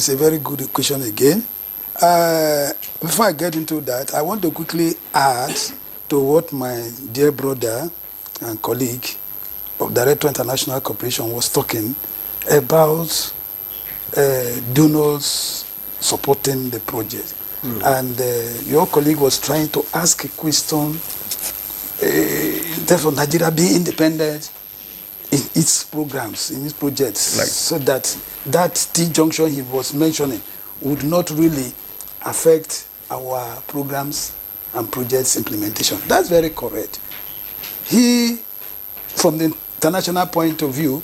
It's a very good question again. Before I get into that, I want to quickly add to what my dear brother and colleague of Director International Cooperation was talking about donors supporting the project. And your colleague was trying to ask a question in terms of Nigeria being independent in its programs, in its projects, so that T-junction he was mentioning would not really affect our programs and projects implementation. That's very correct. He, from the international point of view,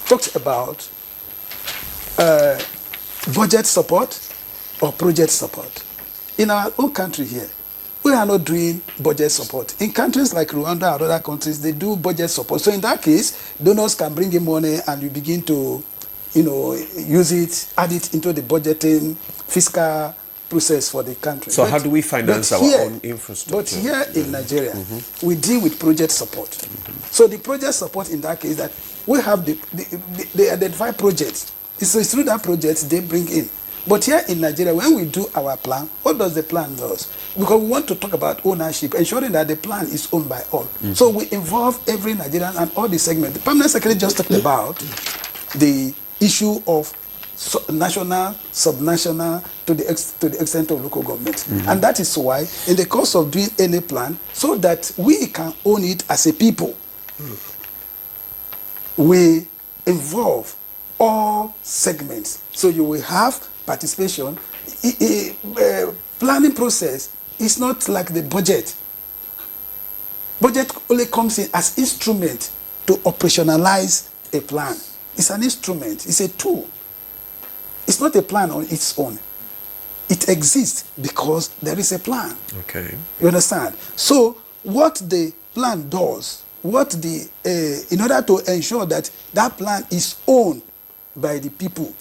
talks about budget support or project support. In our own country here, we are not doing budget support. In countries like Rwanda or other countries, they do budget support. So in that case, donors can bring in money and you begin to, use it, add it into the budgeting fiscal process for the country. So how do we finance our own infrastructure? But here in Nigeria, we deal with project support. So the project support in that case, that we have they identify projects. It's through that project they bring in. But here in Nigeria, when we do our plan, what does the plan do? Because we want to talk about ownership, ensuring that the plan is owned by all. So we involve every Nigerian and all the segments. The Permanent Secretary just talked about the issue of national, subnational, to the extent of local government. And that is why, in the course of doing any plan, so that we can own it as a people, we involve all segments. So you will have participation. Planning process is not like the budget. Budget only comes in as instrument to operationalize a plan. It's an instrument. It's a tool. It's not a plan on its own. It exists because there is a plan. Okay. You understand? So what the plan does, in order to ensure that that plan is owned by the people,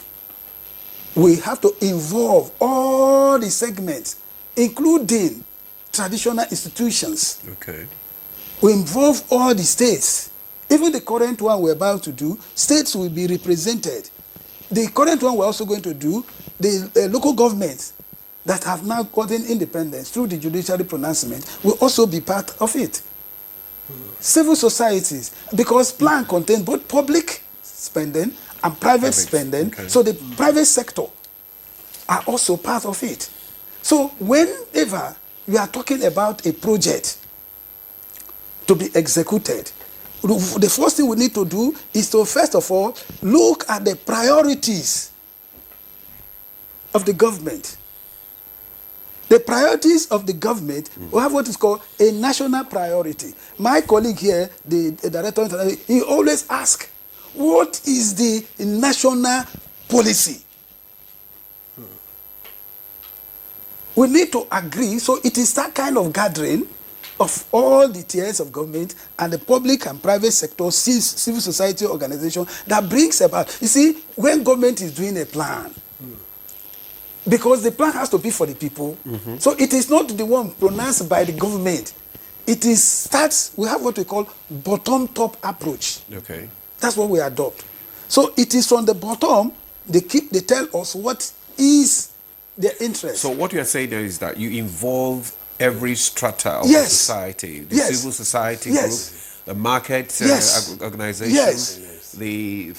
we have to involve all the segments, including traditional institutions. Okay. We involve all the states. Even the current one we're about to do, states will be represented. The current one we're also going to do, the local governments that have now gotten independence through the judiciary pronouncement will also be part of it. Civil societies, because plan contains both public spending and private spending, okay. So the private sector are also part of it. So whenever we are talking about a project to be executed, the first thing we need to do is to first of all look at the priorities of the government. The priorities of the government, we have what is called a national priority. My colleague here, the director, he always asks, what is the national policy? We need to agree, so it is that kind of gathering of all the tiers of government and the public and private sector, civil society organization that brings about. You see, when government is doing a plan, because the plan has to be for the people, so it is not the one pronounced by the government. It is we have what we call bottom-top approach. Okay. That's what we adopt. So it is from the bottom, they tell us what is their interest. So what you are saying there is that you involve every strata of the society, the civil society group, the market organization, the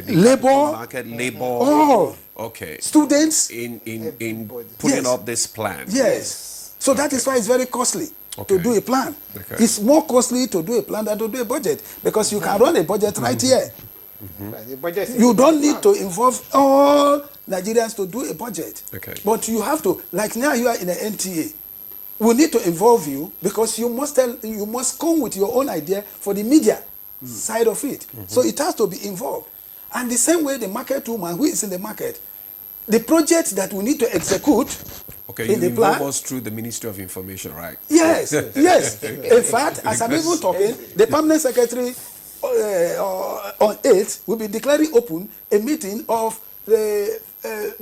labor market, labor, okay, students in putting up this plan. Yes. So that is why it's very costly to do a plan. Okay. It's more costly to do a plan than to do a budget, because you can run a budget right here. You don't need to involve all Nigerians to do a budget. Okay. But you have to, like now you are in the NTA. We need to involve you because you must come with your own idea for the media side of it. So it has to be involved. And the same way the market woman who is in the market, the project that we need to execute. Okay, you involve us through the Ministry of Information, right? Yes, yes. In fact, as I'm even talking, the Permanent Secretary on 8th will be declaring open a meeting of the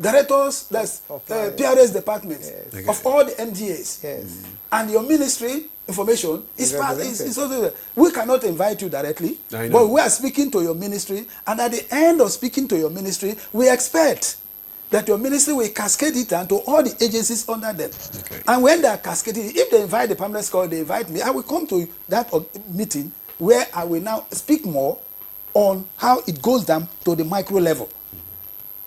directors, that's PRS departments of all the MDAs. Yes. And your ministry information is also, we cannot invite you directly, but we are speaking to your ministry, and at the end of speaking to your ministry, we expect that your ministry will cascade it down to all the agencies under them. Okay. And when they are cascading, if they invite the permanent secretary, they invite me, I will come to that meeting where I will now speak more on how it goes down to the micro level.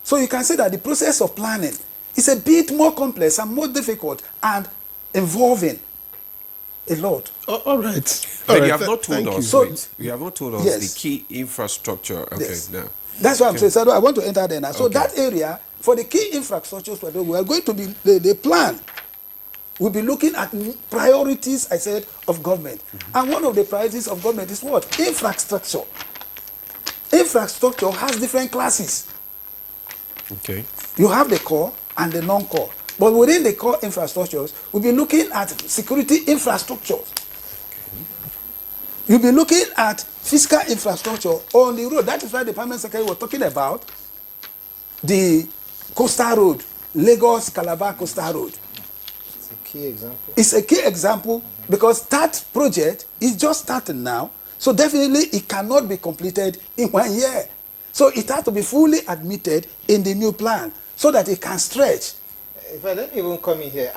So you can say that the process of planning is a bit more complex and more difficult and involving a lot. All right. But you have not told us. So, you have not told us yes. the key infrastructure. Okay, Yes. now. That's what I'm saying. So I want to enter there now. So Okay. that area, for the key infrastructures, we are going to be, the plan will be looking at priorities, I said, of government. And one of the priorities of government is what? Infrastructure. Infrastructure has different classes. Okay. You have the core and the non-core. But within the core infrastructures, we'll be looking at security infrastructures. You'll be looking at physical infrastructure on the road. That is why the permanent secretary was talking about the coastal road, Lagos-Calabar coastal road. It's a key example. It's a key example because that project is just starting now. So definitely it cannot be completed in 1 year. So it has to be fully admitted in the new plan so that it can stretch. If I don't even come in here,